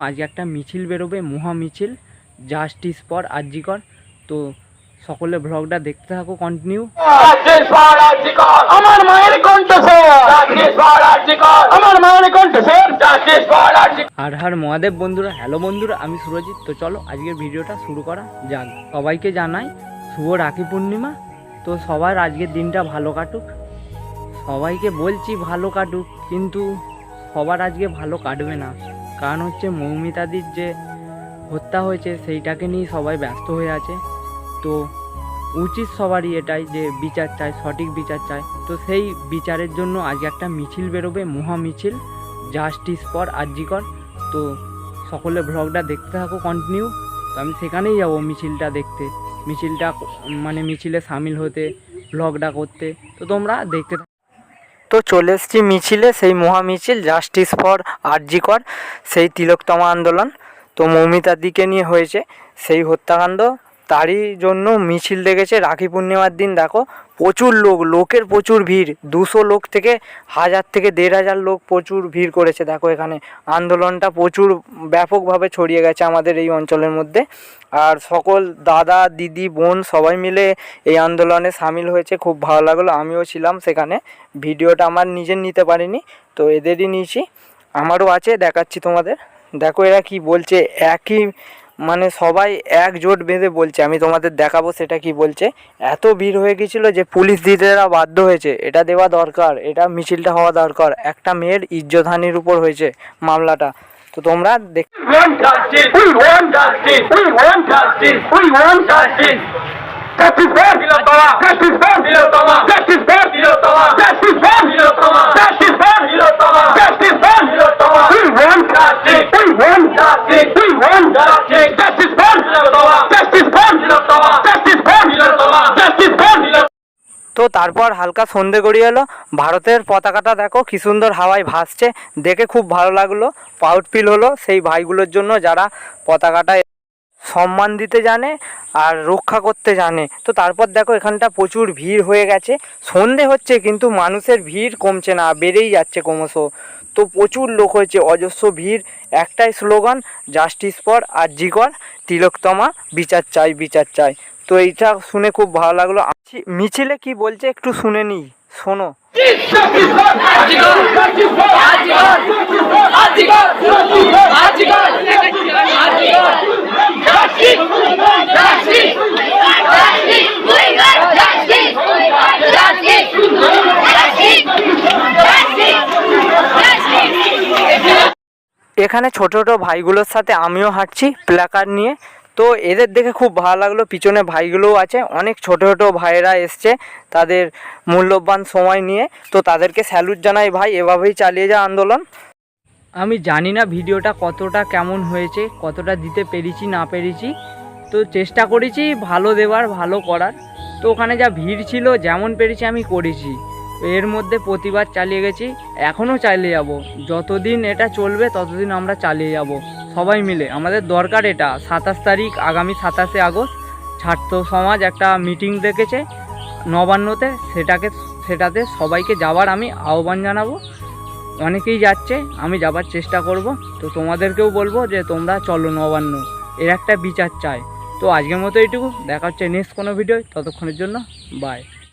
আজকে একটা মিছিল বেরোবে, মহা মিছিল, জাস্টিস ফর আরজি কর। তো সকলে ব্লগটা দেখতে থাকো কন্টিনিউ। আমার মায়ের কণ্ঠে আমার মায়ের কণ্ঠে আর হার মহাদেব বন্ধুরা, হ্যালো বন্ধুরা, আমি সুরজিৎ। তো চলো আজকের ভিডিওটা শুরু করা যাক। সবাইকে জানাই শুভ রাখি পূর্ণিমা। তো সবার আজকের দিনটা ভালো কাটুক। সবাইকে বলছি ভালো কাটুক, কিন্তু সবার আজকে ভালো কাটবে না। কারণ হচ্ছে মৌমিতাদির যে হত্যা হয়েছে সেইটাকে নিয়ে সবাই ব্যস্ত হয়ে আছে। তো উচিত সবারই এটাই যে বিচার চায়, সঠিক বিচার চায়। তো সেই বিচারের জন্য আজকে একটা মিছিল বেরোবে, মহা মিছিল, জাস্টিস ফর আরজি কর। তো সকলে ব্লগটা দেখতে থাকো কন্টিনিউ। তো আমি সেখানেই যাবো মিছিলটা দেখতে, মিছিলটা মানে মিছিলে সামিল হতে, ব্লগটা করতে। তো তোমরা দেখতে থাকো। তো চলে এসেছি মিছিলে, সেই মহা মিছিল জাস্টিস ফর আরজি কর, সেই তিলোত্তমা আন্দোলন। তো মৌমিতাদিকে নিয়ে হয়েছে সেই হত্যাকাণ্ড, তারই জন্য মিছিল ডেকেছে রাখি পূর্ণিমার দিন। দেখো প্রচুর লোকের প্রচুর ভিড়, 200 লোক থেকে 1000 থেকে 1500 লোক প্রচুর ভিড় করেছে। দেখো এখানে আন্দোলনটা প্রচুর ব্যাপকভাবে ছড়িয়ে গেছে আমাদের এই অঞ্চলের মধ্যে। আর সকল দাদা দিদি বোন সবাই মিলে এই আন্দোলনে সামিল হয়েছে, খুব ভালো লাগলো। আমিও ছিলাম সেখানে, ভিডিওটা আমার নিজের নিতে পারিনি, তো এদেরই নিয়েছি। আমারও আছে, দেখাচ্ছি তোমাদের। দেখো এরা কি বলছে, একই মানে সবাই একজোট বেঁধে বলছে। আমি তোমাদের দেখাবো সেটা কি বলছে। এত ভিড় হয়ে গেছিলো যে পুলিশ দিদিরা বাধ্য হয়েছে, এটা দেওয়া দরকার, এটা মিছিলটা হওয়া দরকার। একটা মেয়ের ইজ্জতহানির উপর হয়েছে মামলাটা। তো তোমরা দেখ। তো তারপর হালকা সন্ধে গড়িয়ে এলো, ভারতের পতাকাটা দেখো কি সুন্দর হাওয়ায় ভাসছে, দেখে খুব ভালো লাগলো। প্রাউড ফিল হলো সেই ভাইগুলোর জন্য যারা পতাকাটা সম্মান দিতে জানে আর রক্ষা করতে জানে। তো তারপর দেখো এখানটা প্রচুর ভিড় হয়ে গেছে, সন্ধে হচ্ছে কিন্তু মানুষের ভিড় কমছে না, বেড়েই যাচ্ছে ক্রমশ। তো প্রচুর লোক হয়েছে, অজস্র ভিড়, একটাই স্লোগান, জাস্টিস ফর আরজি কর, তিলোত্তমা বিচার চাই, বিচার চাই। তো এইটা শুনে খুব ভালো লাগলো। মিছিলে কি বলছে একটু শুনে নিই, শোনো। এখানে ছোট ছোট ভাইগুলোর সাথে আমিও হাঁটছি প্ল্যাকার্ড নিয়ে। তো এদের দেখে খুব ভালো লাগলো, পিছনে ভাইগুলোও আছে, অনেক ছোট ছোট ভাইয়েরা এসছে তাদের মূল্যবান সময় নিয়ে। তো তাদেরকে স্যালুট জানাই ভাই, এভাবেই চালিয়ে যা আন্দোলন। আমি জানি না ভিডিওটা কতটা কেমন হয়েছে, কতটা দিতে পেরেছি না পেরেছি। তো চেষ্টা করেছি ভালো দেওয়ার, ভালো করার। তো ওখানে যা ভিড় ছিল, যেমন পেরেছি আমি করেছি। এর মধ্যে প্রতিবাদ চালিয়ে গেছি, এখনও চালিয়ে যাব। যতদিন এটা চলবে ততদিন আমরা চালিয়ে যাব সবাই মিলে। আমাদের দরকার এটা। 27 তারিখ, আগামী 27শে আগস্ট ছাত্র সমাজ একটা মিটিং ডেকেছে নবান্নতে, সেটাতে সবাইকে যাওয়ার আমি আহ্বান জানাবো। অনেকেই যাচ্ছে, আমি যাবার চেষ্টা করব। তো তোমাদেরকেও বলবো যে তোমরা চলো নবান্ন, এর একটা বিচার চাই। তো আজকের মতো এইটুকু, দেখা হচ্ছে নেক্সট কোনো ভিডিও। ততক্ষণের জন্য বাই।